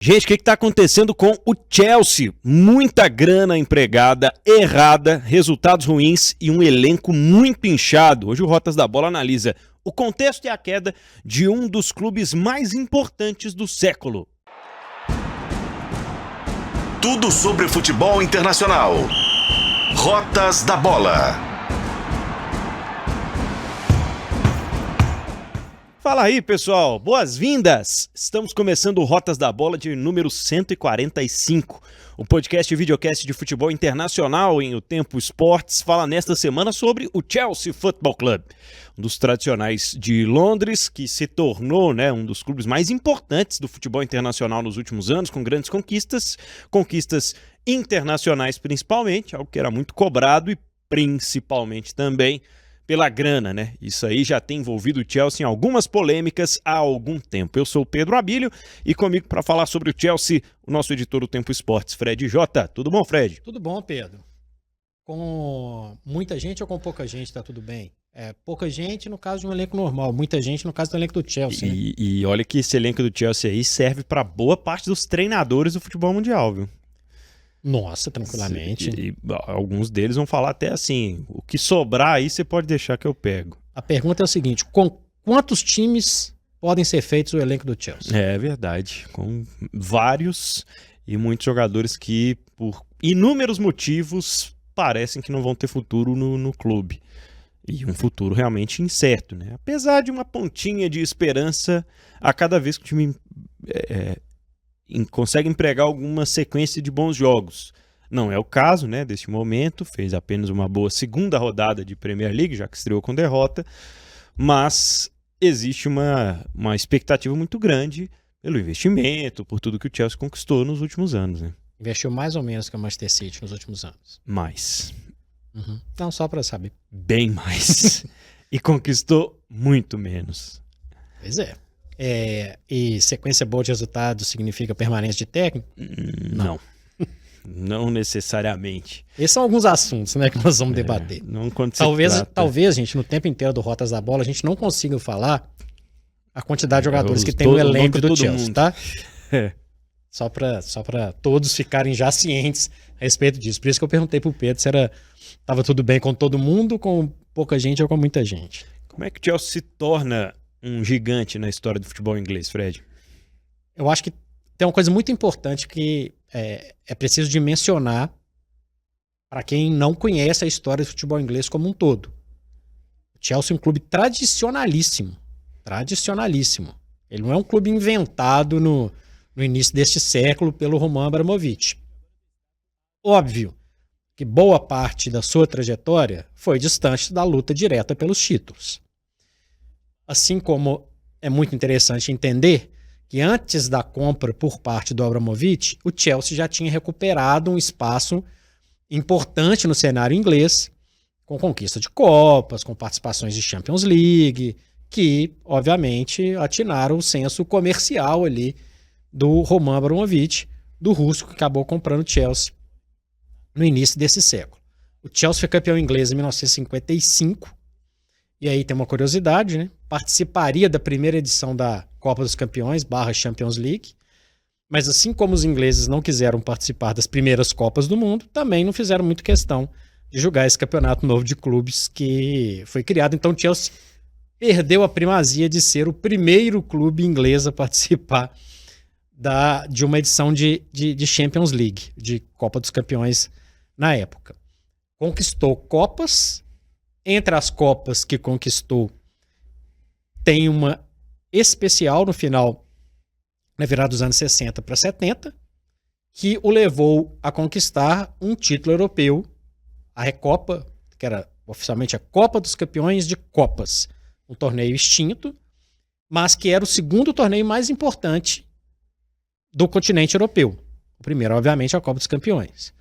Gente, o que está acontecendo com o Chelsea? Muita grana empregada, errada, resultados ruins e um elenco muito inchado. Hoje o Rotas da Bola analisa o contexto e a queda de um dos clubes mais importantes do século. Tudo sobre futebol internacional. Rotas da Bola. Fala aí, pessoal. Boas-vindas! Estamos começando o Rotas da Bola de número 145. O podcast e videocast de futebol internacional em O Tempo Esportes fala nesta semana sobre o Chelsea Football Club, um dos tradicionais de Londres, que se tornou, um dos clubes mais importantes do futebol internacional nos últimos anos, com grandes conquistas internacionais principalmente, algo que era muito cobrado e principalmente também pela grana, Isso aí já tem envolvido o Chelsea em algumas polêmicas há algum tempo. Eu sou o Pedro Abílio e comigo para falar sobre o Chelsea, o nosso editor do Tempo Esportes, Fred Jota. Tudo bom, Fred? Tudo bom, Pedro. Com muita gente ou com pouca gente tá tudo bem? Pouca gente no caso de um elenco normal, muita gente no caso do elenco do Chelsea. E olha que esse elenco do Chelsea aí serve para boa parte dos treinadores do futebol mundial, viu? Nossa, tranquilamente. E alguns deles vão falar até assim, o que sobrar aí você pode deixar que eu pego. A pergunta é o seguinte, com quantos times podem ser feitos o elenco do Chelsea? É verdade, com vários e muitos jogadores que por inúmeros motivos parecem que não vão ter futuro no clube. E um futuro realmente incerto, Apesar de uma pontinha de esperança a cada vez que o time consegue empregar alguma sequência de bons jogos. Não é o caso, deste momento, fez apenas uma boa segunda rodada de Premier League, já que estreou com derrota, mas existe uma expectativa muito grande pelo investimento, por tudo que o Chelsea conquistou nos últimos anos, Investiu mais ou menos que o Manchester City nos últimos anos. Mais. Uhum. Não, só para saber. Bem mais. E conquistou muito menos. Pois é. E sequência boa de resultados significa permanência de técnico? Não. Não necessariamente. Esses são alguns assuntos, que nós vamos debater. Não quando talvez, gente, no tempo inteiro do Rotas da Bola, a gente não consiga falar a quantidade de jogadores que tem no elenco do Chelsea, mundo. Tá? Só para todos ficarem já cientes a respeito disso. Por isso que eu perguntei pro Pedro se tava tudo bem com todo mundo, com pouca gente ou com muita gente. Como é que o Chelsea se torna um gigante na história do futebol inglês, Fred? Eu acho que tem uma coisa muito importante que é preciso de mencionar para quem não conhece a história do futebol inglês como um todo. O Chelsea é um clube tradicionalíssimo. Tradicionalíssimo. Ele não é um clube inventado no início deste século pelo Roman Abramovich. Óbvio que boa parte da sua trajetória foi distante da luta direta pelos títulos. Assim como é muito interessante entender que antes da compra por parte do Abramovich, o Chelsea já tinha recuperado um espaço importante no cenário inglês, com conquista de Copas, com participações de Champions League, que, obviamente, atinaram o senso comercial ali do Roman Abramovich, do russo que acabou comprando o Chelsea no início desse século. O Chelsea foi campeão inglês em 1955, e aí tem uma curiosidade, participaria da primeira edição da Copa dos Campeões / Champions League, mas assim como os ingleses não quiseram participar das primeiras Copas do Mundo, também não fizeram muito questão de jogar esse campeonato novo de clubes que foi criado. Então o Chelsea perdeu a primazia de ser o primeiro clube inglês a participar de uma edição de Champions League, de Copa dos Campeões na época. Conquistou Copas. Entre as Copas que conquistou, tem uma especial no final, na virada dos anos 60 para 70, que o levou a conquistar um título europeu, a Recopa, que era oficialmente a Copa dos Campeões de Copas, um torneio extinto, mas que era o segundo torneio mais importante do continente europeu. O primeiro, obviamente, é a Copa dos Campeões.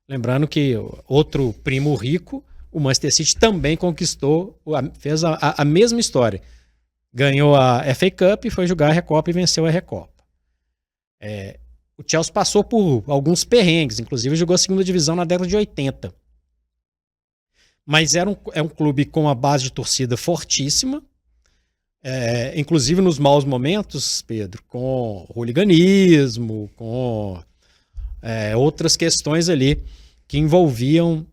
Lembrando que outro primo rico, o Manchester City, também conquistou, fez a mesma história. Ganhou a FA Cup, foi jogar a Recopa e venceu a Recopa. O Chelsea passou por alguns perrengues, inclusive jogou a segunda divisão na década de 80. Mas é um clube com uma base de torcida fortíssima, inclusive nos maus momentos, Pedro, com hooliganismo, com outras questões ali que envolviam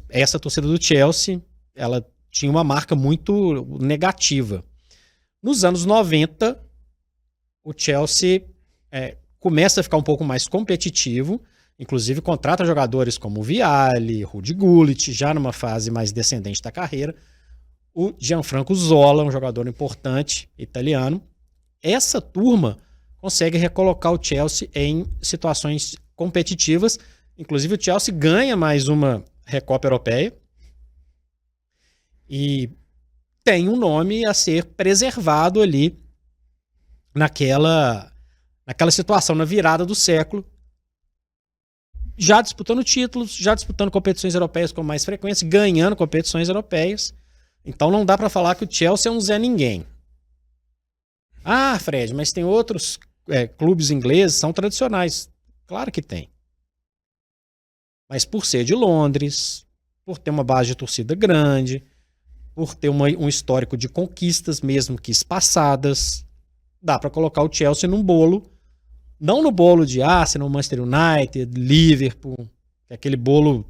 essa torcida do Chelsea. Ela tinha uma marca muito negativa. Nos anos 90, o Chelsea começa a ficar um pouco mais competitivo, inclusive contrata jogadores como Vialli, Rudy Gullit, já numa fase mais descendente da carreira. O Gianfranco Zola, um jogador importante italiano. Essa turma consegue recolocar o Chelsea em situações competitivas. Inclusive o Chelsea ganha mais uma Recopa Europeia e tem um nome a ser preservado ali naquela situação, na virada do século, já disputando títulos, já disputando competições europeias com mais frequência, ganhando competições europeias. Então não dá para falar que o Chelsea é um Zé Ninguém. Ah, Fred, mas tem outros clubes ingleses, são tradicionais. Claro que tem. Mas por ser de Londres, por ter uma base de torcida grande, por ter um histórico de conquistas, mesmo que espaçadas, dá para colocar o Chelsea num bolo, não no bolo de Arsenal, Manchester United, Liverpool, que é aquele bolo,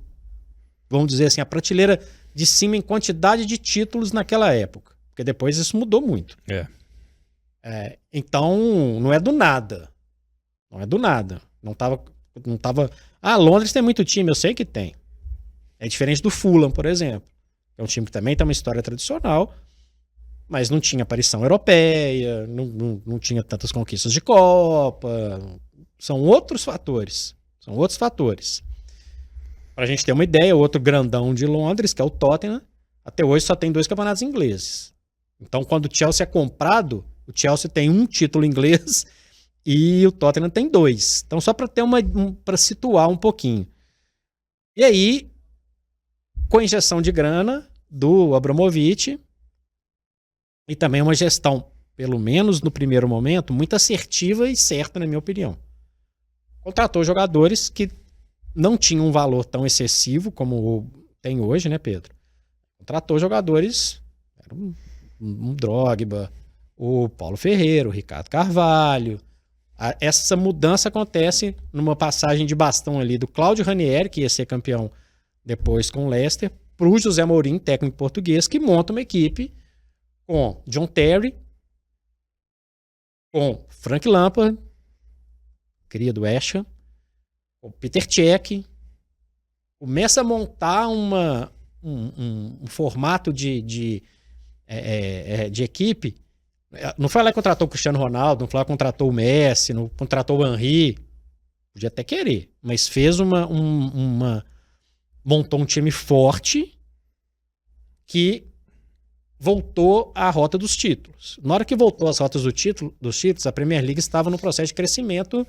vamos dizer assim, a prateleira de cima em quantidade de títulos naquela época, porque depois isso mudou muito. Então, não é do nada. Não é do nada. Não tava... Londres tem muito time, eu sei que tem. É diferente do Fulham, por exemplo. É um time que também tem uma história tradicional, mas não tinha aparição europeia, não tinha tantas conquistas de Copa. São outros fatores. Pra gente ter uma ideia, outro grandão de Londres, que é o Tottenham, até hoje só tem 2 campeonatos ingleses. Então, quando o Chelsea é comprado, o Chelsea tem um título inglês e o Tottenham tem 2. Então, só para ter para situar um pouquinho. E aí, com a injeção de grana do Abramovich e também uma gestão, pelo menos no primeiro momento, muito assertiva e certa, na minha opinião. Contratou jogadores que não tinham um valor tão excessivo como tem hoje, né, Pedro? Contratou jogadores, era um Drogba, o Paulo Ferreira, o Ricardo Carvalho. Essa mudança acontece numa passagem de bastão ali do Cláudio Ranieri, que ia ser campeão depois com o Leicester, para o José Mourinho, técnico português, que monta uma equipe com John Terry, com Frank Lampard, cria do West Ham, o Peter Cech, começa a montar um formato de equipe. Não foi lá que contratou o Cristiano Ronaldo, não foi lá que contratou o Messi, não contratou o Henry. Podia até querer, mas fez montou um time forte que voltou à rota dos títulos. Na hora que voltou às rotas dos títulos, a Premier League estava no processo de crescimento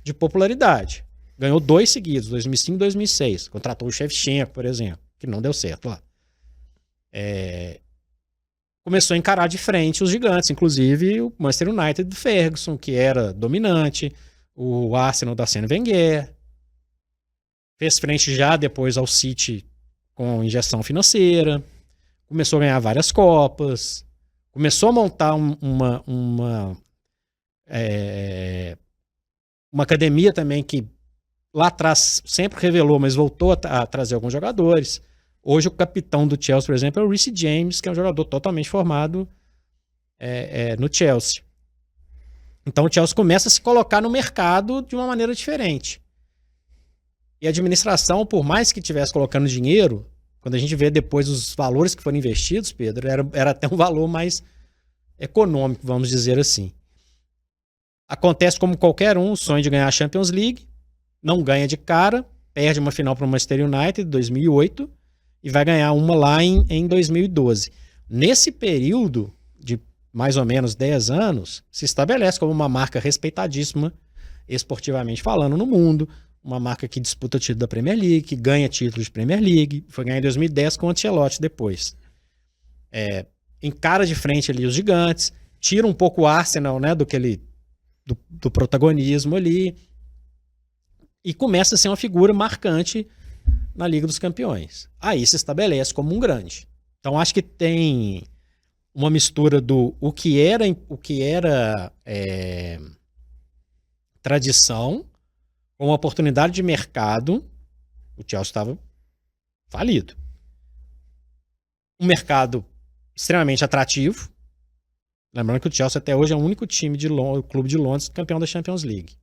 de popularidade. Ganhou 2 seguidos, 2005 e 2006. Contratou o Shevchenko, por exemplo, que não deu certo lá. Começou a encarar de frente os gigantes, inclusive o Manchester United do Ferguson, que era dominante, o Arsenal da Arsène Wenger. Fez frente já depois ao City com injeção financeira. Começou a ganhar várias Copas. Começou a montar uma academia também que lá atrás sempre revelou, mas voltou a trazer alguns jogadores. Hoje o capitão do Chelsea, por exemplo, é o Reece James, que é um jogador totalmente formado no Chelsea. Então o Chelsea começa a se colocar no mercado de uma maneira diferente. E a administração, por mais que estivesse colocando dinheiro, quando a gente vê depois os valores que foram investidos, Pedro, era até um valor mais econômico, vamos dizer assim. Acontece como qualquer um, o sonho de ganhar a Champions League, não ganha de cara, perde uma final para o Manchester United em 2008 e vai ganhar uma lá em 2012. Nesse período de mais ou menos 10 anos, se estabelece como uma marca respeitadíssima, esportivamente falando, no mundo, uma marca que disputa o título da Premier League, que ganha títulos de Premier League, foi ganhar em 2010 com o Ancelotti depois. Encara de frente ali os gigantes, tira um pouco o Arsenal, né, do protagonismo ali, e começa a ser uma figura marcante na Liga dos Campeões. Aí se estabelece como um grande. Então acho que tem uma mistura do o que era tradição com uma oportunidade de mercado. O Chelsea estava falido. Um mercado extremamente atrativo. Lembrando que o Chelsea até hoje é o único clube de Londres campeão da Champions League.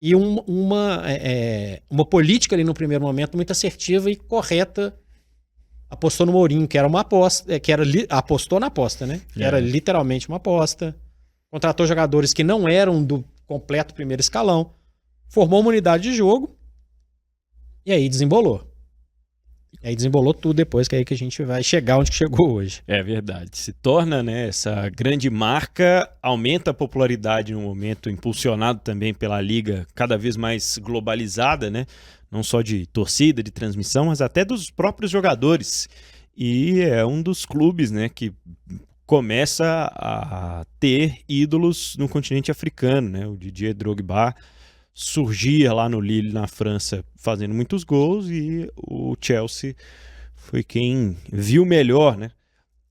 E uma política ali no primeiro momento muito assertiva e correta. Apostou no Mourinho, que era uma aposta, apostou na aposta, né? Que era literalmente uma aposta. Contratou jogadores que não eram do completo primeiro escalão. Formou uma unidade de jogo. E aí desembolou. E aí desembolou tudo depois, que é aí que a gente vai chegar onde chegou hoje. É verdade. Se torna, né, essa grande marca, aumenta a popularidade no momento, impulsionado também pela liga cada vez mais globalizada, né? Não só de torcida, de transmissão, mas até dos próprios jogadores. E é um dos clubes, né, que começa a ter ídolos no continente africano, né? O Didier Drogba surgia lá no Lille, na França, fazendo muitos gols, e o Chelsea foi quem viu melhor, né,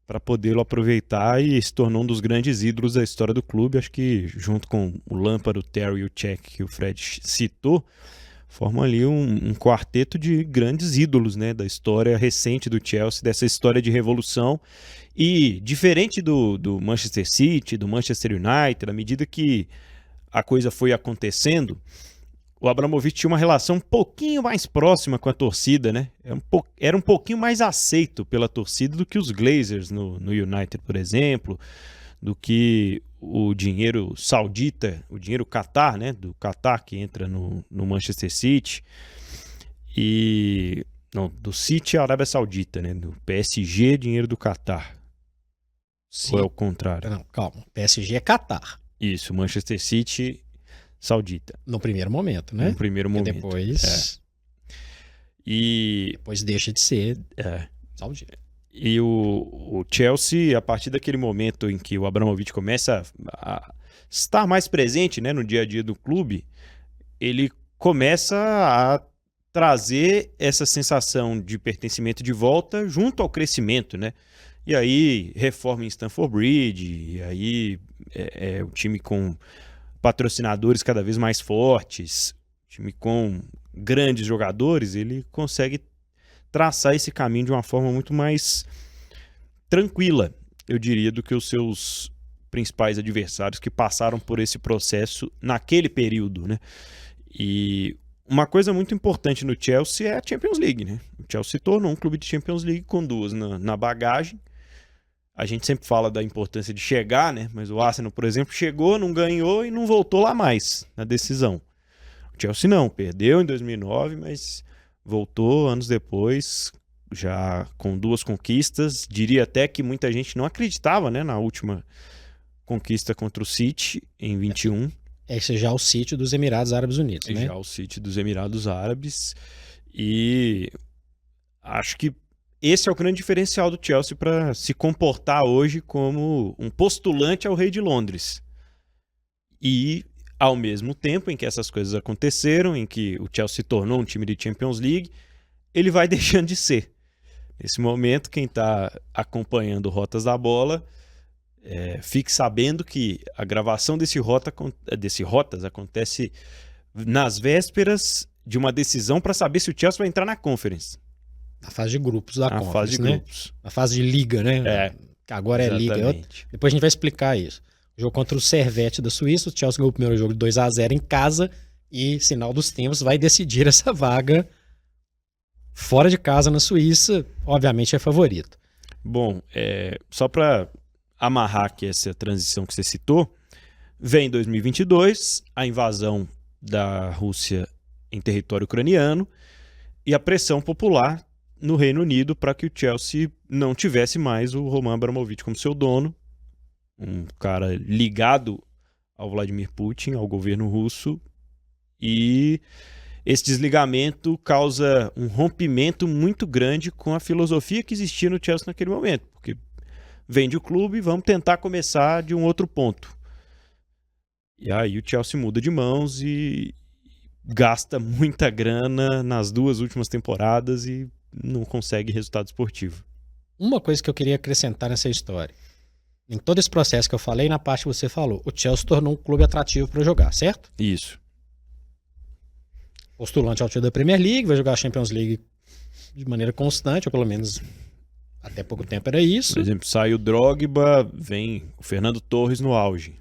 para podê-lo aproveitar, e se tornou um dos grandes ídolos da história do clube. Acho que junto com o Lampard, o Terry e o Cech, que o Fred citou, formam ali um quarteto de grandes ídolos, né, da história recente do Chelsea, dessa história de revolução. E diferente do Manchester City, do Manchester United, à medida que a coisa foi acontecendo, o Abramovich tinha uma relação um pouquinho mais próxima com a torcida, né? Era um pouquinho mais aceito pela torcida do que os Glazers no United, por exemplo, do que o dinheiro saudita, o dinheiro Qatar, né? Do Qatar, que entra no Manchester City. E não, do City, a Arábia Saudita, né? Do PSG, dinheiro do Qatar. Ou é o contrário? Não, calma. PSG é Qatar. Isso, Manchester City, saudita. No primeiro momento, né? No primeiro momento. E depois... Depois deixa de ser saudita. E o Chelsea, a partir daquele momento em que o Abramovich começa a estar mais presente, né, no dia a dia do clube, ele começa a trazer essa sensação de pertencimento de volta junto ao crescimento, né? E aí, reforma em Stamford Bridge, e aí o time com patrocinadores cada vez mais fortes, time com grandes jogadores, ele consegue traçar esse caminho de uma forma muito mais tranquila, eu diria, do que os seus principais adversários que passaram por esse processo naquele período, né? E uma coisa muito importante no Chelsea é a Champions League, né? O Chelsea se tornou um clube de Champions League com duas na bagagem. A gente sempre fala da importância de chegar, né? Mas o Arsenal, por exemplo, chegou, não ganhou e não voltou lá mais na decisão. O Chelsea não, perdeu em 2009, mas voltou anos depois, já com duas conquistas. Diria até que muita gente não acreditava, né, na última conquista contra o City em 21. Esse já é o City dos Emirados Árabes Unidos, né? Já o City dos Emirados Árabes. E acho que esse é o grande diferencial do Chelsea para se comportar hoje como um postulante ao Rei de Londres. E, ao mesmo tempo em que essas coisas aconteceram, em que o Chelsea se tornou um time de Champions League, ele vai deixando de ser. Nesse momento, quem está acompanhando Rotas da Bola, fique sabendo que a gravação desse Rotas acontece nas vésperas de uma decisão para saber se o Chelsea vai entrar na Conference. Na fase de grupos da Conference, fase de né? grupos. Na fase de liga, né? Agora exatamente. É liga. Depois a gente vai explicar isso. O jogo contra o Servette da Suíça, o Chelsea ganhou o primeiro jogo de 2-0 em casa e, sinal dos tempos, vai decidir essa vaga fora de casa na Suíça. Obviamente é favorito. Bom, só para amarrar aqui essa transição que você citou, vem 2022, a invasão da Rússia em território ucraniano e a pressão popular no Reino Unido para que o Chelsea não tivesse mais o Roman Abramovich como seu dono, um cara ligado ao Vladimir Putin, ao governo russo, e esse desligamento causa um rompimento muito grande com a filosofia que existia no Chelsea naquele momento, porque vende o clube e vamos tentar começar de um outro ponto. E aí o Chelsea muda de mãos e gasta muita grana nas duas últimas temporadas e não consegue resultado esportivo. uma coisa que eu queria acrescentar nessa história. Em todo esse processo que eu falei, na parte que você falou, o Chelsea se tornou um clube atrativo para jogar, certo? Isso. Postulante ao título da Premier League, vai jogar a Champions League de maneira constante, ou pelo menos até pouco tempo era isso. Por exemplo, sai o Drogba, vem o Fernando Torres no auge.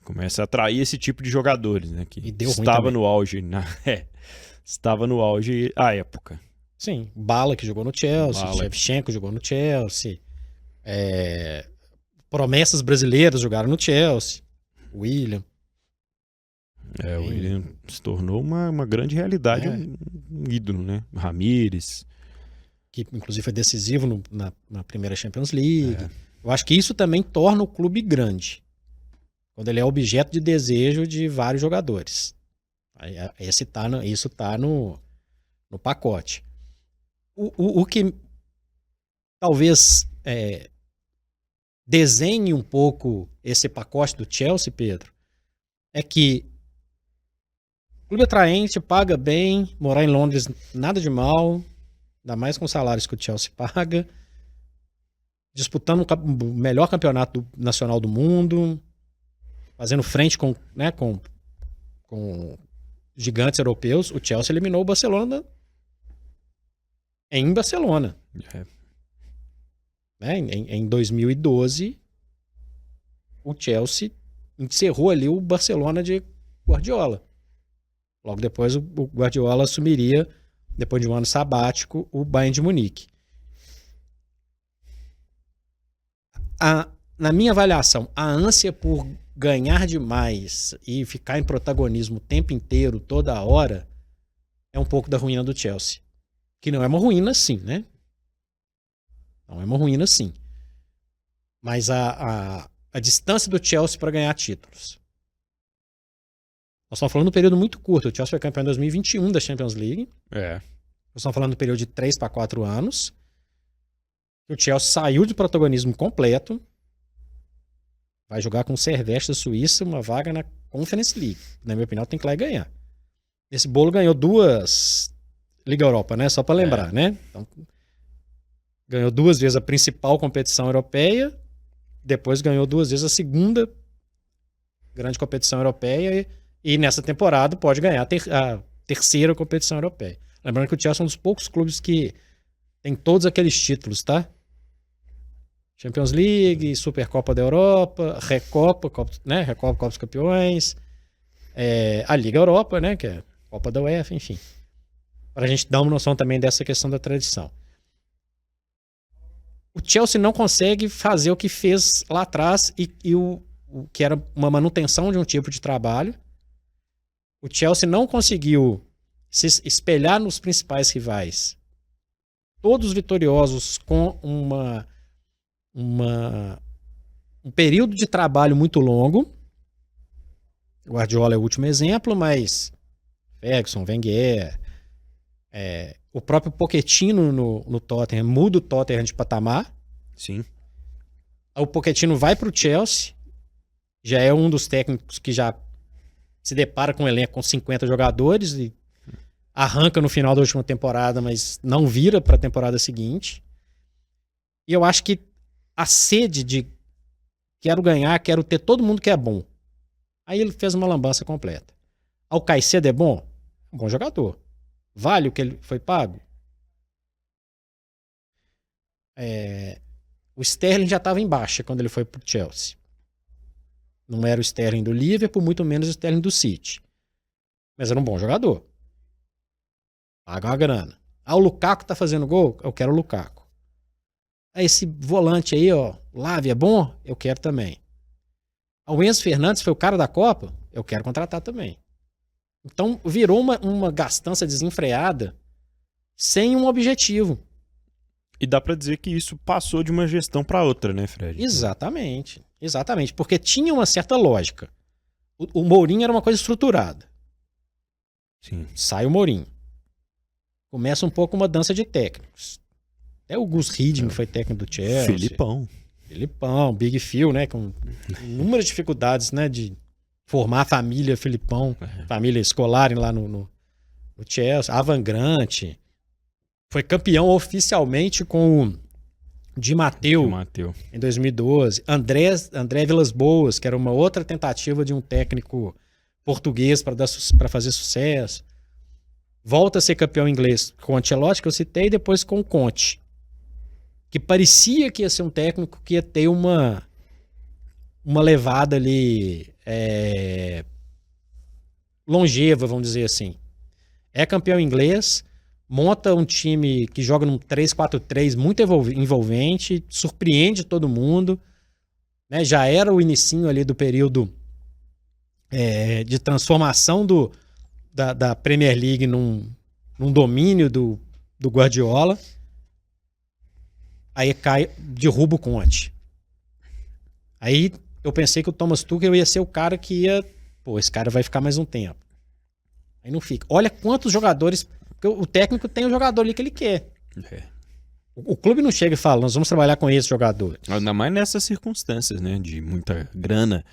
Começa a atrair esse tipo de jogadores, né? Que E deu ruim estava também. no auge. Estava no auge à época. Sim, Bala que jogou no Chelsea, Bala. Shevchenko jogou no Chelsea, promessas brasileiras jogaram no Chelsea, William. O William se tornou uma grande realidade, um ídolo, né? Ramires. Que inclusive foi decisivo na primeira Champions League. Eu acho que isso também torna o clube grande. Quando ele é objeto de desejo de vários jogadores. Isso tá no pacote. O que talvez desenhe um pouco esse pacote do Chelsea, Pedro, é que clube atraente, paga bem, morar em Londres nada de mal, ainda mais com os salários que o Chelsea paga, disputando o melhor campeonato nacional do mundo, fazendo frente com gigantes europeus. O Chelsea eliminou o Barcelona em Barcelona. Em 2012, o Chelsea encerrou ali o Barcelona de Guardiola. Logo depois, o Guardiola assumiria, depois de um ano sabático, o Bayern de Munique. Na minha avaliação, a ânsia por ganhar demais e ficar em protagonismo o tempo inteiro, toda hora, é um pouco da ruína do Chelsea. Que não é uma ruína assim, né? Não é uma ruína assim. Mas a distância do Chelsea para ganhar títulos. Nós estamos falando de um período muito curto. O Chelsea foi campeão em 2021 da Champions League. Nós estamos falando de um período de 3 para 4 anos. O Chelsea saiu de protagonismo completo. Vai jogar com o Servette da Suíça uma vaga na Conference League. Na minha opinião, tem que ir lá e ganhar. Esse bolo ganhou 2 Liga Europa, né? Só para lembrar, né? Então, ganhou 2 vezes a principal competição europeia. Depois ganhou 2 vezes a segunda grande competição europeia. E nessa temporada pode ganhar a terceira competição europeia. Lembrando que o Chelsea é um dos poucos clubes que tem todos aqueles títulos, tá? Champions League, Supercopa da Europa, Recopa, Copa dos Campeões, a Liga Europa, né? Que é a Copa da UEFA, enfim. Para a gente dar uma noção também dessa questão da tradição. O Chelsea não consegue fazer o que fez lá atrás e o que era uma manutenção de um tipo de trabalho. O Chelsea não conseguiu se espelhar nos principais rivais, todos vitoriosos, com um período de trabalho muito longo. O Guardiola é o último exemplo, mas Ferguson, Wenger, o próprio Pochettino no Tottenham muda o Tottenham de patamar. Sim. O Pochettino vai para o Chelsea, já é um dos técnicos que já se depara com um elenco com 50 jogadores e arranca no final da última temporada, mas não vira para a temporada seguinte. E eu acho que a sede de quero ganhar, quero ter todo mundo que é bom. Aí ele fez uma lambança completa. O Caicedo é bom? Um bom jogador. Vale o que ele foi pago? O Sterling já estava em baixa quando ele foi pro Chelsea. Não era o Sterling do Liverpool, muito menos o Sterling do City. Mas era um bom jogador. Paga uma grana. O Lukaku tá fazendo gol? Eu quero o Lukaku. Esse volante aí, Lavia é bom? Eu quero também. O Enzo Fernandes foi o cara da Copa? Eu quero contratar também. Então virou uma gastança desenfreada sem um objetivo. E dá pra dizer que isso passou de uma gestão pra outra, né, Fred? Exatamente. Exatamente. Porque tinha uma certa lógica. O Mourinho era uma coisa estruturada. Sim. Sai o Mourinho. Começa um pouco uma dança de técnicos. Até o Gus Hiddink foi técnico do Chelsea. Filipão, Big Phil, né? Com inúmeras dificuldades, né? De formar a família Filipão, família escolar lá no Chelsea. Avan Grant. Foi campeão oficialmente com Di Matteo, em 2012. André Vilas-Boas, que era uma outra tentativa de um técnico português para fazer sucesso. Volta a ser campeão inglês com o Ancelotti, que eu citei, e depois com o Conte. Que parecia que ia ser um técnico que ia ter uma levada ali longeva, vamos dizer assim. É campeão inglês, monta um time que joga num 3-4-3 muito envolvente, surpreende todo mundo, né? Já era o inicinho ali do período de transformação da Premier League num domínio do Guardiola. Aí derruba o Conte. Aí eu pensei que o Thomas Tuchel ia ser o cara que ia... Pô, esse cara vai ficar mais um tempo. Aí não fica. Olha quantos jogadores... Porque o técnico tem o jogador ali que ele quer. O clube não chega e fala, nós vamos trabalhar com esse jogador. Ainda mais nessas circunstâncias, né? De muita grana.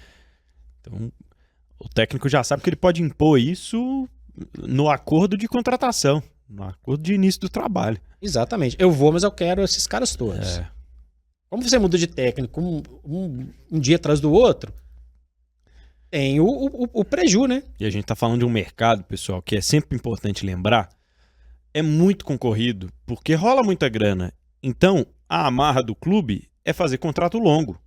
Então, o técnico já sabe que ele pode impor isso no acordo de contratação. No acordo de início do trabalho. Exatamente. Eu vou, mas eu quero esses caras todos. Como você muda de técnico um dia atrás do outro, tem o preju, né? E a gente tá falando de um mercado, pessoal, que é sempre importante lembrar, é muito concorrido, porque rola muita grana. Então, a amarra do clube é fazer contrato longo.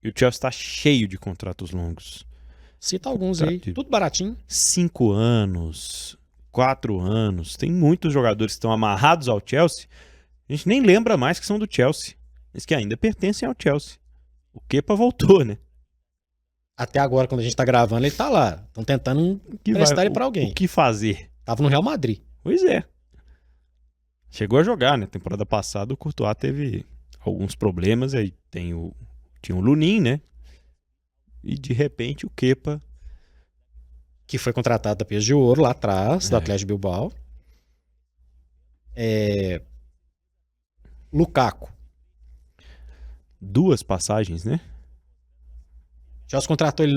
E o Chelsea está cheio de contratos longos. Cita alguns aí, tudo baratinho. 5 anos, 4 anos. Tem muitos jogadores que estão amarrados ao Chelsea. A gente nem lembra mais que são do Chelsea. Mas que ainda pertencem ao Chelsea. O Kepa voltou, né? Até agora, quando a gente tá gravando, ele tá lá. Estão tentando emprestar ele pra alguém. O que fazer? Tava no Real Madrid. Pois é. Chegou a jogar, né? Temporada passada o Courtois teve alguns problemas. Aí tinha o Lunin, né? E de repente o Kepa... Que foi contratado da peso de ouro lá atrás, do Atlético de Bilbao. Lukaku. 2 passagens, né? Chelsea contratou ele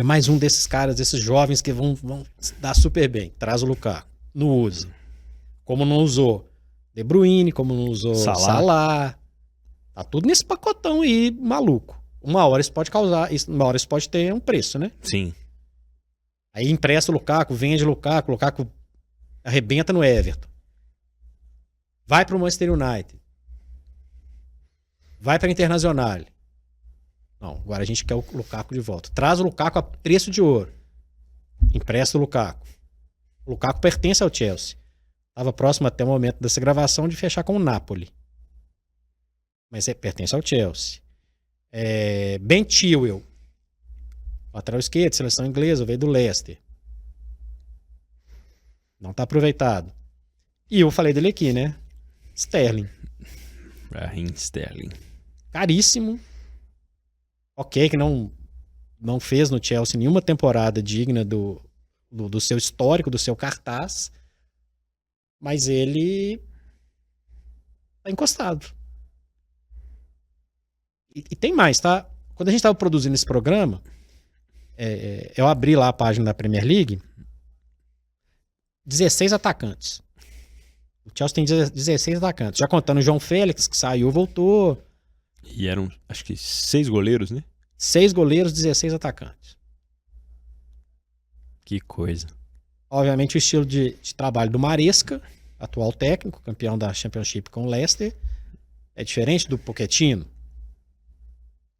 mais um desses caras, desses jovens que vão dar super bem. Traz o Lukaku. Não usa. Como não usou De Bruyne, como não usou Salah. Tá tudo nesse pacotão aí, maluco. Uma hora isso pode ter um preço, né? Sim. Aí empresta o Lukaku, vende o Lukaku arrebenta no Everton. Vai pro Manchester United. Vai pra Internacional. Não, agora a gente quer o Lukaku de volta. Traz o Lukaku a preço de ouro. Empresta o Lukaku. O Lukaku pertence ao Chelsea. Estava próximo até o momento dessa gravação de fechar com o Napoli. Mas pertence ao Chelsea. Ben Chilwell. Lateral esquerdo, seleção inglesa, veio do Leicester. Não tá aproveitado. E eu falei dele aqui, né? Sterling. Raheem Sterling. Caríssimo. Ok, que não fez no Chelsea nenhuma temporada digna do seu histórico, do seu cartaz. Mas ele tá encostado. E tem mais, tá? Quando a gente tava produzindo esse programa, eu abri lá a página da Premier League. 16 atacantes. O Chelsea tem 16 atacantes. Já contando o João Félix, que saiu, voltou. E eram, acho que 6 goleiros, né? 6 goleiros, 16 atacantes. Que coisa. Obviamente o estilo de trabalho do Maresca, atual técnico, campeão da Championship com o Leicester, é diferente do Pochettino,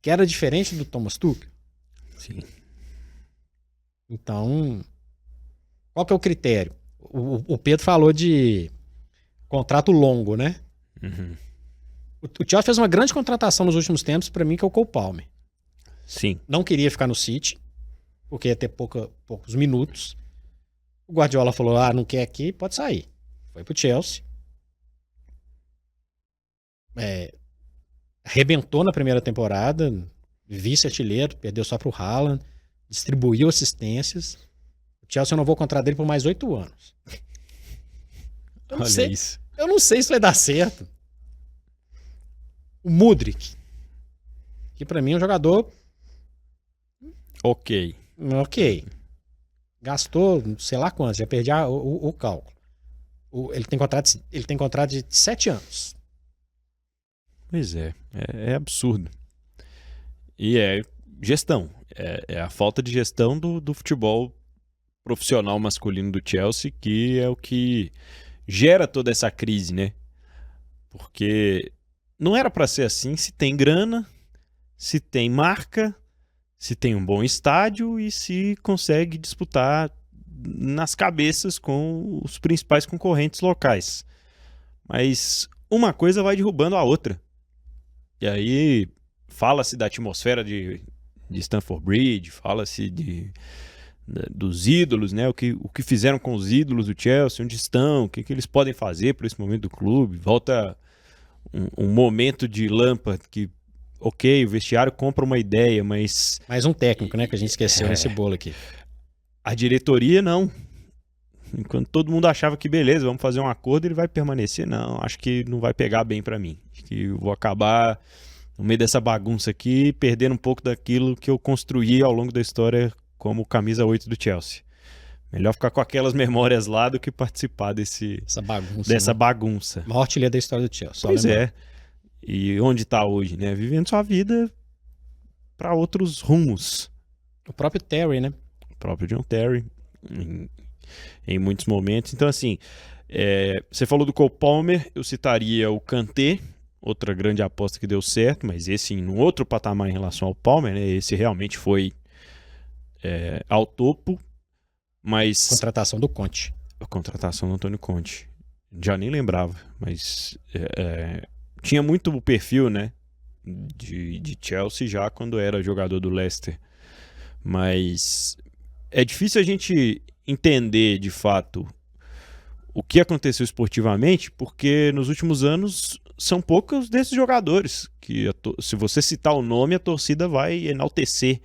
que era diferente do Thomas Tuchel. Sim. Então, qual que é o critério? O Pedro falou de contrato longo, né? Uhum. O Chelsea fez uma grande contratação nos últimos tempos, para mim, que é o Cole Palmer. Sim. Não queria ficar no City, porque ia ter poucos minutos. O Guardiola falou, não quer aqui, pode sair. Foi pro Chelsea. Arrebentou na primeira temporada, vice-artilheiro, perdeu só pro Haaland, distribuiu assistências. O Chelsea renovou o contrato dele por mais 8 anos. Eu não sei se vai dar certo. O Mudryk, que pra mim é um jogador ok. Gastou sei lá quanto, já perdi o cálculo. Ele tem contrato de 7 anos. Pois é absurdo. E é gestão, é a falta de gestão do futebol profissional masculino do Chelsea que é o que gera toda essa crise, né? Porque não era para ser assim se tem grana, se tem marca, se tem um bom estádio e se consegue disputar nas cabeças com os principais concorrentes locais. Mas uma coisa vai derrubando a outra. E aí fala-se da atmosfera de Stamford Bridge, fala-se dos ídolos, né? O que fizeram com os ídolos do Chelsea, onde estão, o que eles podem fazer para esse momento do clube. Volta um momento de Lampard que, ok, o vestiário compra uma ideia, mas... Mais um técnico, né, que a gente esqueceu nesse bolo aqui. A diretoria, não. Enquanto todo mundo achava que beleza, vamos fazer um acordo, ele vai permanecer. Não, acho que não vai pegar bem pra mim. Acho que eu vou acabar no meio dessa bagunça aqui, perdendo um pouco daquilo que eu construí ao longo da história como camisa 8 do Chelsea. Melhor ficar com aquelas memórias lá do que participar dessa bagunça. O maior artilheiro da história do Chelsea. Pois é. E onde tá hoje, né? Vivendo sua vida para outros rumos. O próprio Terry, né? O próprio John Terry. Em muitos momentos. Então, assim, você falou do Cole Palmer, eu citaria o Kanté, outra grande aposta que deu certo, mas esse em um outro patamar em relação ao Palmer, né? Esse realmente foi ao topo, mas... Contratação do Conte. A contratação do Antônio Conte. Já nem lembrava, mas tinha muito o perfil, né? De Chelsea já quando era jogador do Leicester. Mas é difícil a gente entender de fato o que aconteceu esportivamente, porque nos últimos anos são poucos desses jogadores que se você citar o nome, a torcida vai enaltecer,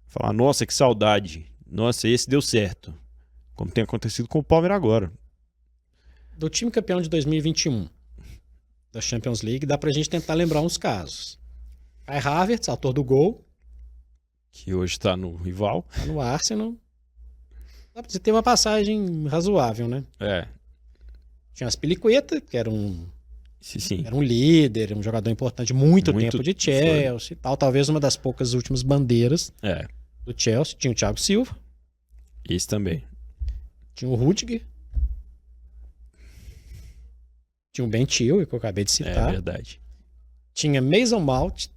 falar, nossa, que saudade, nossa, esse deu certo, como tem acontecido com o Palmeiras agora. Do time campeão de 2021 da Champions League, dá pra gente tentar lembrar uns casos. Kai Havertz, autor do gol, que hoje tá no rival, tá no Arsenal. Dá pra dizer que teve uma passagem razoável, né? Tinha as Piliqueta, que era um líder, um jogador importante muito tempo de Chelsea e tal. Talvez uma das poucas últimas bandeiras do Chelsea. Tinha o Thiago Silva. Isso também. Tinha o Rudiger. Tinha o Ben Chilwell, que eu acabei de citar. É verdade. Tinha Mason Mount,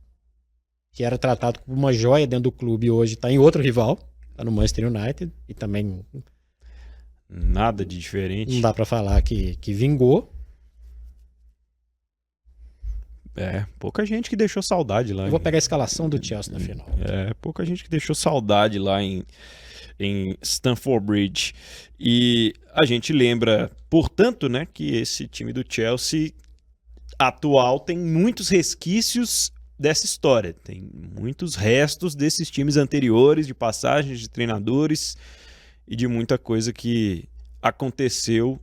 que era tratado como uma joia dentro do clube e hoje tá em outro rival. Tá no Manchester United e também... Nada de diferente. Não dá pra falar que vingou. Pouca gente que deixou saudade lá. Eu vou pegar a escalação do Chelsea na final. Pouca gente que deixou saudade lá em Stamford Bridge. E a gente lembra, portanto, né, que esse time do Chelsea atual tem muitos resquícios dessa história. Tem muitos restos desses times anteriores, de passagens de treinadores e de muita coisa que aconteceu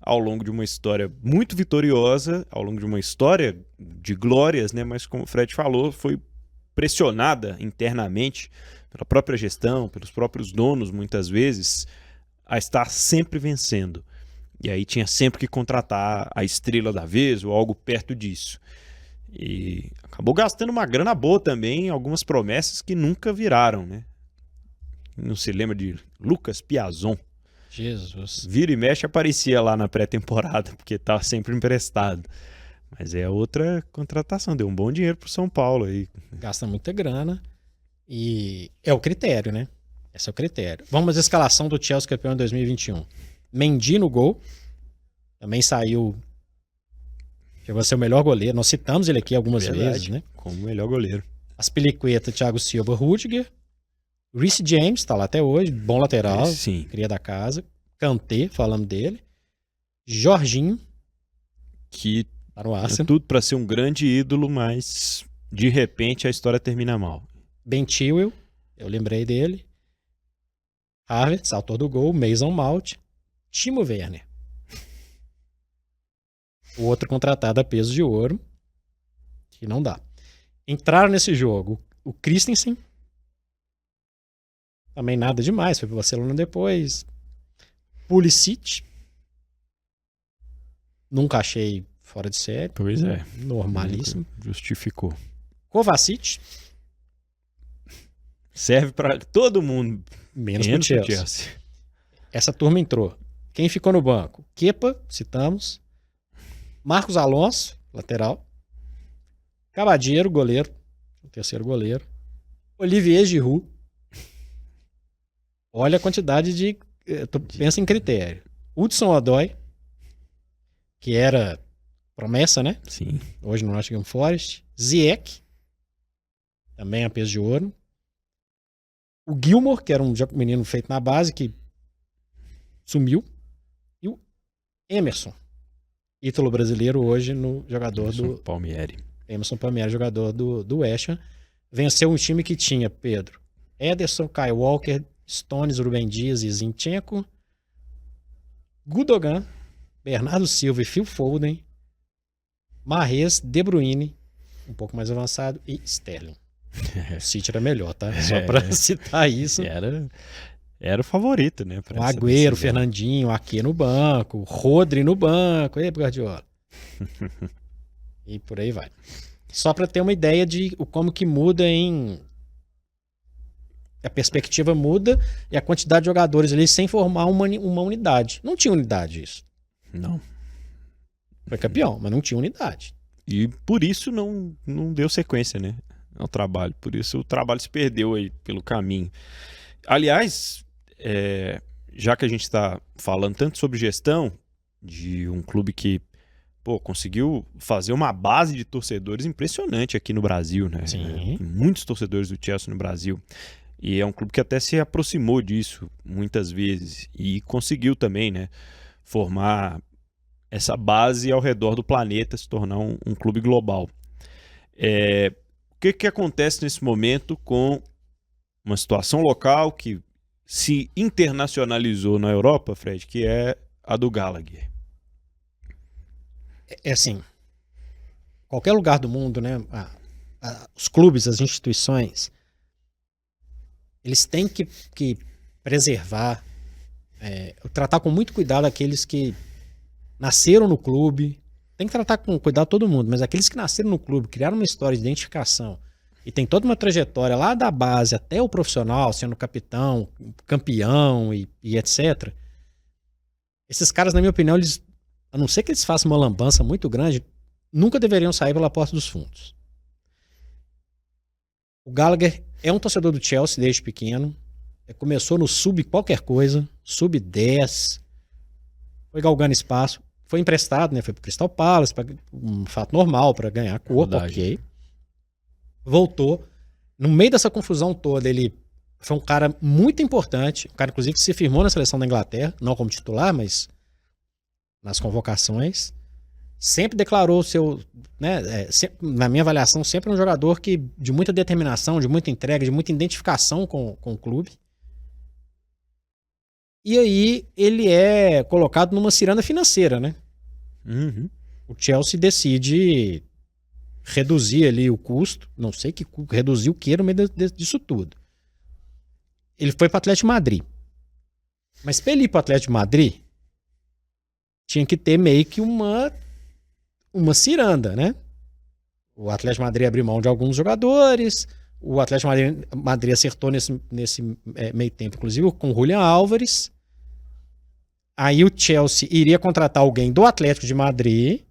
ao longo de uma história muito vitoriosa, ao longo de uma história de glórias, né? Mas como o Fred falou, foi pressionada internamente pela própria gestão, pelos próprios donos, muitas vezes, a estar sempre vencendo. E aí tinha sempre que contratar a estrela da vez ou algo perto disso. E acabou gastando uma grana boa também em algumas promessas que nunca viraram, né? Não se lembra de Lucas Piazon. Jesus. Vira e mexe aparecia lá na pré-temporada, porque tá sempre emprestado. Mas é outra contratação, deu um bom dinheiro pro São Paulo aí. Gasta muita grana e é o critério, né? Esse é o critério. Vamos à escalação do Chelsea campeão em 2021. Mendy no gol. Também saiu... Chegou a ser o melhor goleiro. Nós citamos ele aqui algumas vezes, né? Como o melhor goleiro. Aspilicueta, Thiago Silva, Rudiger. Reece James, tá lá até hoje. Bom lateral. Sim. Cria da casa. Kanté, falamos dele. Jorginho. Que tá no Arsenal. Tudo pra ser um grande ídolo, mas de repente a história termina mal. Ben Chilwell, eu lembrei dele. Havertz, autor do gol. Mason Mount. Timo Werner. O outro contratado a peso de ouro. Que não dá. Entraram nesse jogo o Christensen. Também nada demais. Foi pro Barcelona depois. Pulisic. Nunca achei fora de série. Pois é. Normalíssimo. Justificou. Kovacic, Serve pra todo mundo. menos pro pro Chelsea. Essa turma entrou. Quem ficou no banco? Kepa, citamos. Marcos Alonso, lateral. Cavadiero, goleiro. O terceiro goleiro. Olivier Giroud. Olha a quantidade de... Pensa em critério. Hudson Odoi, que era promessa, né? Sim. Hoje no Nottingham Forest. Ziyech, também a peso de ouro. O Gilmour, que era um menino feito na base, que sumiu. E o Emerson, ítalo brasileiro hoje no jogador do Palmieri. Emerson Palmieri, jogador do West Ham. Venceu um time que tinha, Pedro, Ederson, Kyle Walker, Stones, Rubem Dias e Zinchenko, Gundogan, Bernardo Silva e Phil Foden, Mahrez, De Bruyne, um pouco mais avançado, e Sterling. O City era melhor, tá? Só pra citar isso. Era o favorito, né? O Agüero, Fernandinho, Ake no banco, Rodri no banco, e Guardiola. E por aí vai. Só pra ter uma ideia de como que muda a perspectiva muda e a quantidade de jogadores ali sem formar uma unidade. Não tinha unidade isso. Não. Foi campeão, mas não tinha unidade. E por isso não deu sequência, né? Ao trabalho. Por isso o trabalho se perdeu aí pelo caminho. Aliás, já que a gente está falando tanto sobre gestão de um clube que conseguiu fazer uma base de torcedores impressionante aqui no Brasil, né? Sim. Muitos torcedores do Chelsea no Brasil. E é um clube que até se aproximou disso muitas vezes e conseguiu também, né, formar essa base ao redor do planeta, se tornar um clube global. O que acontece nesse momento com uma situação local que se internacionalizou na Europa, Fred, que é a do Gallagher? É assim, qualquer lugar do mundo, né, os clubes, as instituições, eles têm que preservar, tratar com muito cuidado aqueles que nasceram no clube. Tem que tratar com cuidado todo mundo, mas aqueles que nasceram no clube, criaram uma história de identificação e tem toda uma trajetória lá da base até o profissional, sendo capitão, campeão e etc. Esses caras, na minha opinião, eles, a não ser que eles façam uma lambança muito grande, nunca deveriam sair pela porta dos fundos. O Gallagher é um torcedor do Chelsea desde pequeno. Começou no sub qualquer coisa, sub 10. Foi galgando espaço. Foi emprestado, né? Foi pro Crystal Palace, um fato normal, para ganhar corpo, ok. Voltou. No meio dessa confusão toda, ele foi um cara muito importante. Um cara, inclusive, que se firmou na seleção da Inglaterra, não como titular, mas nas convocações. Sempre declarou seu, né, na minha avaliação, sempre um jogador de muita determinação, de muita entrega, de muita identificação com o clube. E aí ele é colocado numa ciranda financeira, né? Uhum. O Chelsea decide reduzir ali o custo, não sei que reduzir o que no meio disso tudo. Ele foi para o Atlético de Madrid. Mas para ele ir para o Atlético de Madrid, tinha que ter meio que uma ciranda, né? O Atlético de Madrid abriu mão de alguns jogadores, o Atlético de Madrid acertou nesse meio tempo, inclusive com o Julián Álvares. Aí o Chelsea iria contratar alguém do Atlético de Madrid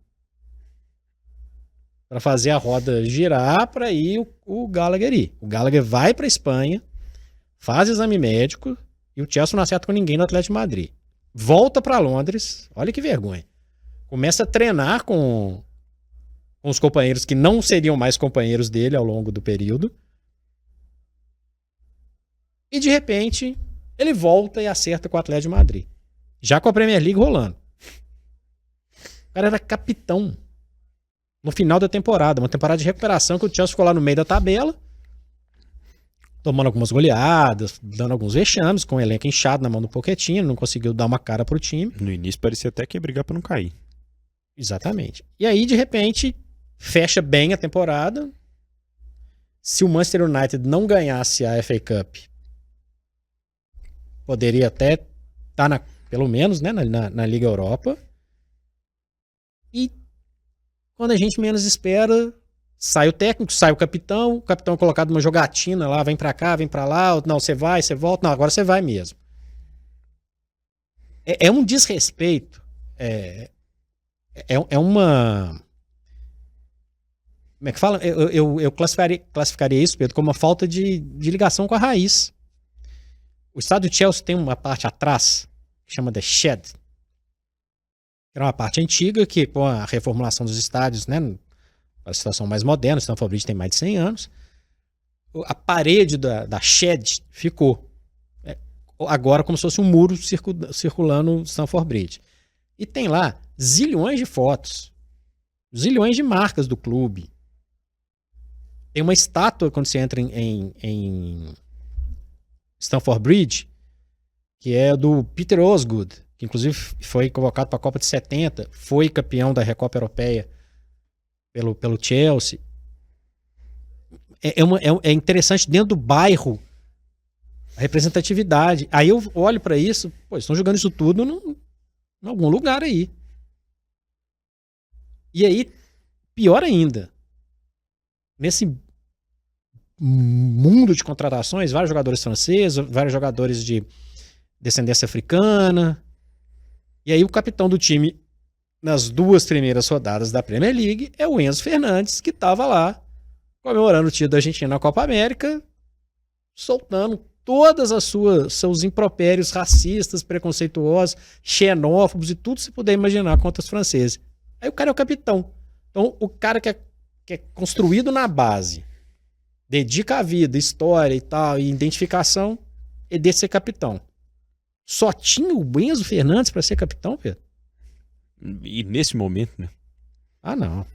para fazer a roda girar para ir o Gallagher ir. O Gallagher vai para Espanha, faz exame médico e o Chelsea não acerta com ninguém do Atlético de Madrid. Volta para Londres, olha que vergonha. Começa a treinar com os companheiros que não seriam mais companheiros dele ao longo do período. E de repente, ele volta e acerta com o Atlético de Madrid. Já com a Premier League rolando. O cara era capitão no final da temporada. Uma temporada de recuperação que o Chelsea ficou lá no meio da tabela, tomando algumas goleadas, dando alguns vexames, com o elenco inchado na mão do Pochettino, não conseguiu dar uma cara pro time. No início parecia até que ia brigar pra não cair. Exatamente. E aí, de repente, fecha bem a temporada. Se o Manchester United não ganhasse a FA Cup, poderia até estar, pelo menos, né, na Liga Europa. E Quando a gente menos espera, sai o técnico, sai o capitão é colocado numa jogatina lá, vem pra cá, vem pra lá, não, você vai, você volta, não, agora você vai mesmo. É um desrespeito, é uma... Como é que fala? Eu classificaria isso, Pedro, como uma falta de ligação com a raiz. O estádio de Chelsea tem uma parte atrás, que chama The Shed. Era uma parte antiga que, com a reformulação dos estádios, né, a situação mais moderna, o Stamford Bridge tem mais de 100 anos, a parede da Shed ficou. Agora como se fosse um muro circulando o Stamford Bridge. E tem lá zilhões de fotos, zilhões de marcas do clube. Tem uma estátua quando você entra em Stamford Bridge, que é do Peter Osgood, que inclusive foi convocado para a Copa de 70, foi campeão da Recopa Europeia pelo Chelsea. É interessante dentro do bairro a representatividade. Aí eu olho para isso, pô, eles estão jogando isso tudo em algum lugar aí. E aí, pior ainda, nesse mundo de contratações, vários jogadores franceses, vários jogadores de descendência africana. E aí o capitão do time nas 2 primeiras rodadas da Premier League é o Enzo Fernandes, que estava lá comemorando o título da Argentina na Copa América, soltando todas as seus impropérios racistas, preconceituosos, xenófobos e tudo se puder imaginar contra os franceses. Aí o cara é o capitão. Então o cara que é construído na base, dedica a vida, história e tal, e identificação, é de ser capitão. Só tinha o Enzo Fernandes para ser capitão, Pedro? E nesse momento, né? Ah, não.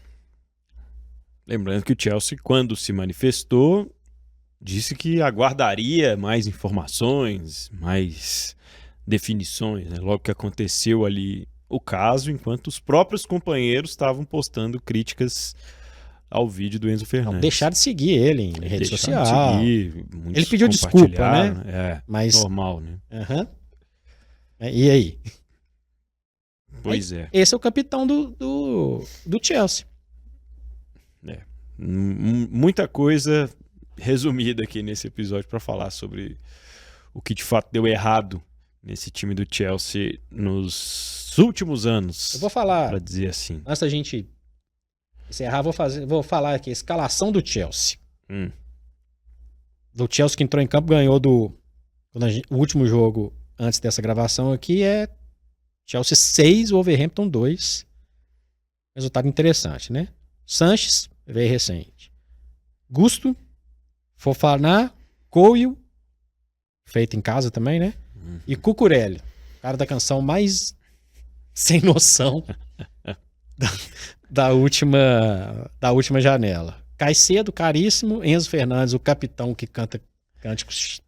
Lembrando que o Chelsea, quando se manifestou, disse que aguardaria mais informações, mais definições, né? Logo que aconteceu ali o caso, enquanto os próprios companheiros estavam postando críticas ao vídeo do Enzo Fernandes. Não, deixar de seguir ele em rede social. Ele pediu desculpa, né? Mas normal, né? Uhum. E aí? Pois é. Esse é o capitão do Chelsea. Muita coisa resumida aqui nesse episódio para falar sobre o que de fato deu errado nesse time do Chelsea nos últimos anos. Eu vou falar, para dizer assim. Antes da gente encerrar, vou falar aqui a escalação do Chelsea. Do Chelsea que entrou em campo, ganhou o último jogo antes dessa gravação aqui é Chelsea 6, Wolverhampton 2. Resultado interessante, né? Sanches, veio recente. Gusto, Fofana, Coelho, feito em casa também, né? E Cucurella, cara da canção mais sem noção da última janela. Caicedo, caríssimo. Enzo Fernandes, o capitão que canta cânticos,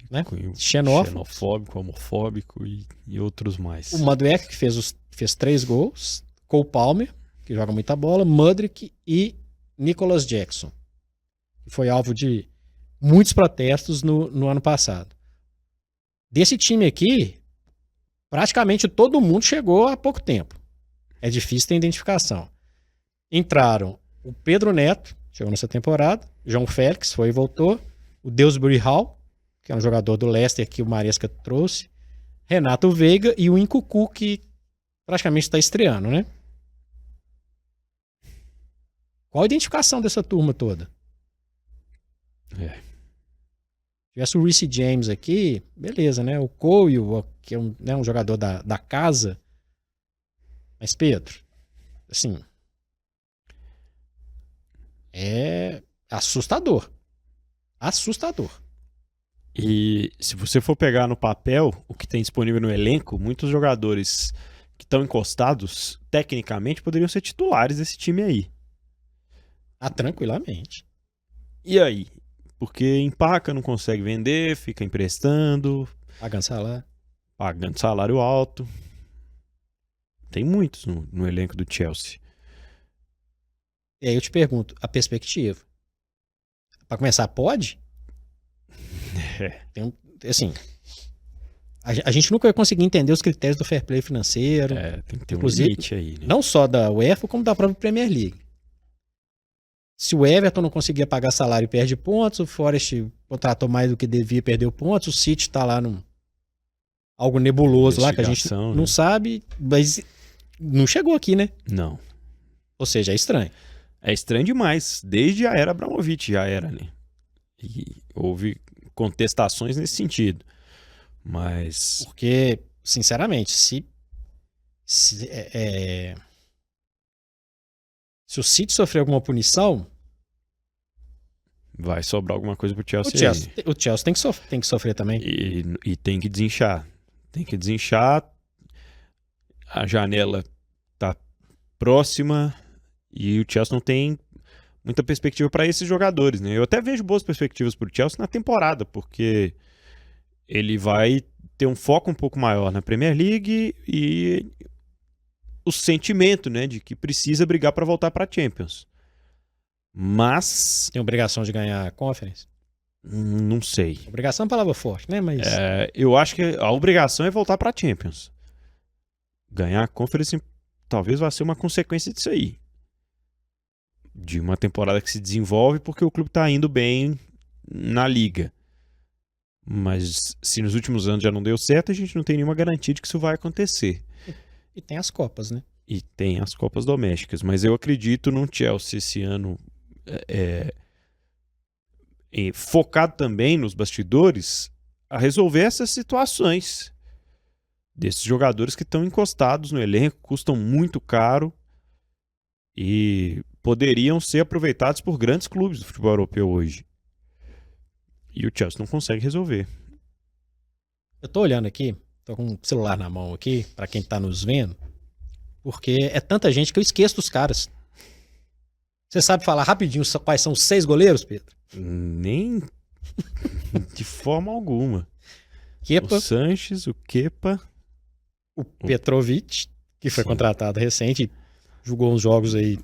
né? Xenofóbico, homofóbico e outros mais. O Madueke, que fez 3 gols. Cole Palmer, que joga muita bola. Mudryk e Nicholas Jackson, que foi alvo de muitos protestos no ano passado. Desse time aqui, praticamente todo mundo chegou há pouco tempo. É difícil ter identificação. Entraram o Pedro Neto, chegou nessa temporada. João Félix, foi e voltou. O Dewsbury Hall, que é um jogador do Leicester que o Maresca trouxe. Renato Veiga e o Nkunku, que praticamente está estreando, né? Qual a identificação dessa turma toda? Se tivesse o Reece James aqui, beleza, né? O Coelho, que é um jogador da casa. Mas, Pedro, assim, é assustador. Assustador. E se você for pegar no papel o que tem disponível no elenco, muitos jogadores que estão encostados, tecnicamente, poderiam ser titulares desse time aí. Ah, tranquilamente. E aí? Porque empaca, não consegue vender, fica emprestando. Pagando salário alto. Tem muitos no elenco do Chelsea. E aí eu te pergunto, a perspectiva. Para começar, pode? Assim, A gente nunca vai conseguir entender os critérios do fair play financeiro. Tem que ter Inclusive, um limite aí, né? Não só da UEFA, como da própria Premier League. Se o Everton não conseguia pagar salário e perde pontos, o Forest contratou mais do que devia e perdeu pontos, o City tá lá num algo nebuloso lá que a gente não sabe, mas não chegou aqui, né? Não. Ou seja, é estranho. É estranho demais. Desde a era Abramovich já era, né? E houve contestações nesse sentido. Mas... Porque, sinceramente, se o City sofrer alguma punição... vai sobrar alguma coisa pro Chelsea. O Chelsea tem que sofrer também. E tem que desinchar. Tem que desinchar. A janela tá próxima e o Chelsea não tem muita perspectiva para esses jogadores, né? Eu até vejo boas perspectivas pro Chelsea na temporada, porque ele vai ter um foco um pouco maior na Premier League e o sentimento, né, de que precisa brigar para voltar para Champions. Mas tem obrigação de ganhar a Conference? Não sei. Obrigação é uma palavra forte, né? Mas eu acho que a obrigação é voltar para Champions. Ganhar a Conference talvez vá ser uma consequência disso aí. De uma temporada que se desenvolve porque o clube está indo bem na liga. Mas se nos últimos anos já não deu certo, a gente não tem nenhuma garantia de que isso vai acontecer. E tem as Copas, né? E tem as Copas domésticas. Mas eu acredito num Chelsea esse ano focado também nos bastidores a resolver essas situações desses jogadores que estão encostados no elenco, custam muito caro e poderiam ser aproveitados por grandes clubes do futebol europeu hoje. E o Chelsea não consegue resolver. Eu tô olhando aqui, tô com o celular na mão aqui, pra quem tá nos vendo, porque é tanta gente que eu esqueço dos caras. Você sabe falar rapidinho quais são os 6 goleiros, Pedro? Nem de forma alguma. Kepa, o Sanches, o Kepa, o Petrovic, que foi contratado recente, jogou uns jogos aí.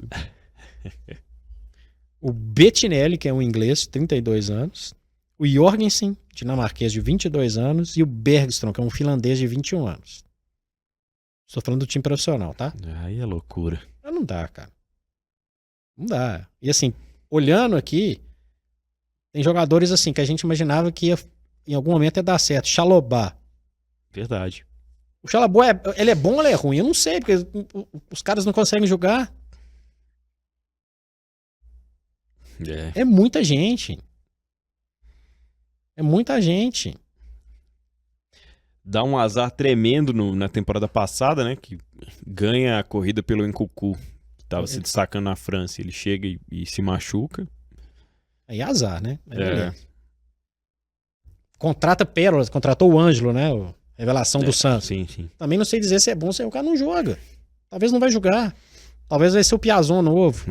O Bettinelli, que é um inglês, 32 anos. O Jorgensen, dinamarquês, de 22 anos. E o Bergström, que é um finlandês de 21 anos. Estou falando do time profissional, tá? Aí é loucura. Mas não dá, cara. Não dá. E assim, olhando aqui, tem jogadores assim que a gente imaginava que ia, em algum momento ia dar certo. Chalobah. Verdade. O Chalobah, ele é bom ou ele é ruim? Eu não sei, porque os caras não conseguem jogar. É muita gente. É muita gente. Dá um azar tremendo na temporada passada, né? Que ganha a corrida pelo Nkunku, que estava se destacando na França. Ele chega e se machuca. Aí azar, né? Contrata pérolas, contratou o Ângelo, né? Revelação do Santos. Sim, sim. Também não sei dizer se é bom, se o cara não joga. Talvez não vai jogar. Talvez vai ser o Piazon novo.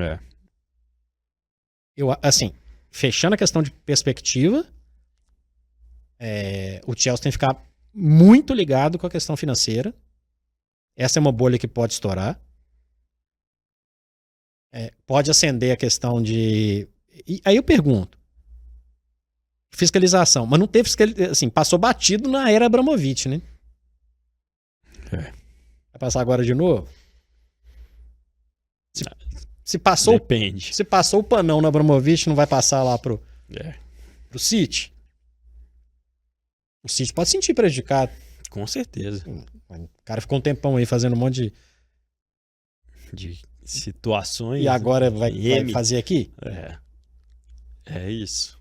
Eu, assim, fechando a questão de perspectiva, o Chelsea tem que ficar muito ligado com a questão financeira. Essa é uma bolha que pode estourar. Pode acender a questão de... E aí eu pergunto. Fiscalização. Mas não teve fiscalização. Assim, passou batido na era Abramovich, né? Vai passar agora de novo? Se passou, depende. Se passou o panão no Abramovich, não vai passar lá pro City? O City pode se sentir prejudicado. Com certeza. O cara ficou um tempão aí fazendo um monte de situações. E agora vai fazer aqui? É isso.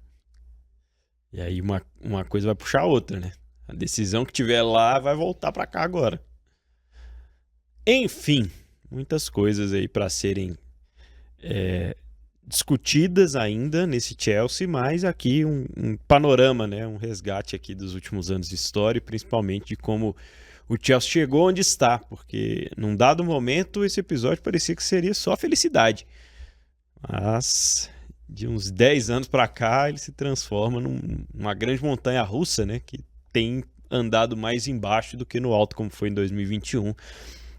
E aí uma coisa vai puxar a outra, né? A decisão que tiver lá vai voltar pra cá agora. Enfim, muitas coisas aí para serem discutidas ainda nesse Chelsea, mas aqui um panorama, né? Um resgate aqui dos últimos anos de história, principalmente de como o Chelsea chegou onde está, porque num dado momento esse episódio parecia que seria só felicidade. Mas de uns 10 anos para cá ele se transforma numa grande montanha russa, né? Que tem andado mais embaixo do que no alto, como foi em 2021.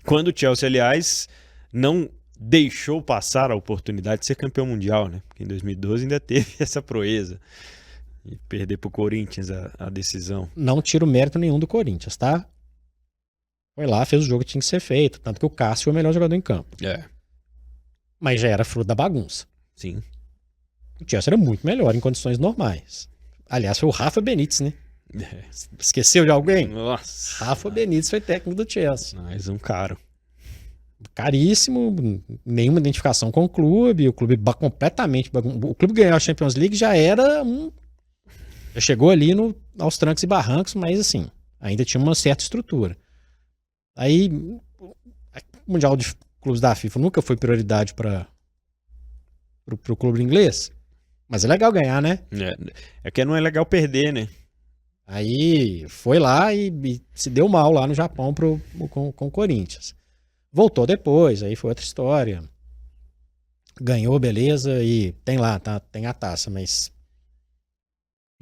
Quando o Chelsea, aliás, não deixou passar a oportunidade de ser campeão mundial, né? Porque em 2012 ainda teve essa proeza. E perder pro Corinthians a decisão. Não tiro mérito nenhum do Corinthians, tá? Foi lá, fez o jogo que tinha que ser feito. Tanto que o Cássio foi o melhor jogador em campo. Mas já era fruto da bagunça. Sim. O Chelsea era muito melhor em condições normais. Aliás, foi o Rafa Benítez, né? Esqueceu de alguém? Nossa. Rafa Benítez foi técnico do Chelsea. Mais um caro. Caríssimo, nenhuma identificação com o clube completamente... O clube ganhou a Champions League já era já chegou ali aos trancos e barrancos, mas assim, ainda tinha uma certa estrutura. Aí, o Mundial de Clubes da FIFA nunca foi prioridade para o clube inglês, mas é legal ganhar, né? É que não é legal perder, né? Aí foi lá e se deu mal lá no Japão com o Corinthians. Voltou depois, aí foi outra história. Ganhou, beleza, e tem lá, tá, tem a taça, mas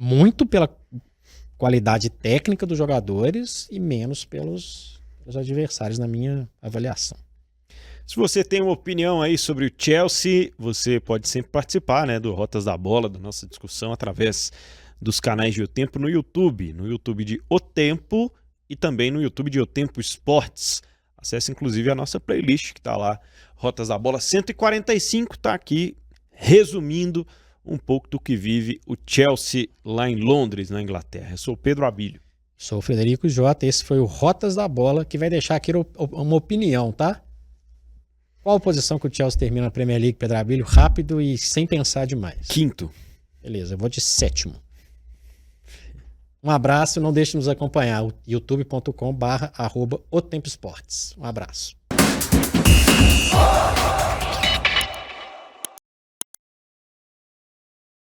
muito pela qualidade técnica dos jogadores e menos pelos adversários, na minha avaliação. Se você tem uma opinião aí sobre o Chelsea, você pode sempre participar, né, do Rotas da Bola, da nossa discussão, através dos canais de O Tempo no YouTube de O Tempo e também no YouTube de O Tempo Esportes. Acesse inclusive a nossa playlist que está lá, Rotas da Bola 145, está aqui resumindo um pouco do que vive o Chelsea lá em Londres, na Inglaterra. Eu sou o Pedro Abílio. Sou o Frederico Jota, esse foi o Rotas da Bola, que vai deixar aqui uma opinião, tá? Qual a posição que o Chelsea termina na Premier League, Pedro Abílio? Rápido e sem pensar demais. 5º. Beleza, eu vou de 7º. Um abraço, não deixe de nos acompanhar, youtube.com/@otempoesportes. Um abraço.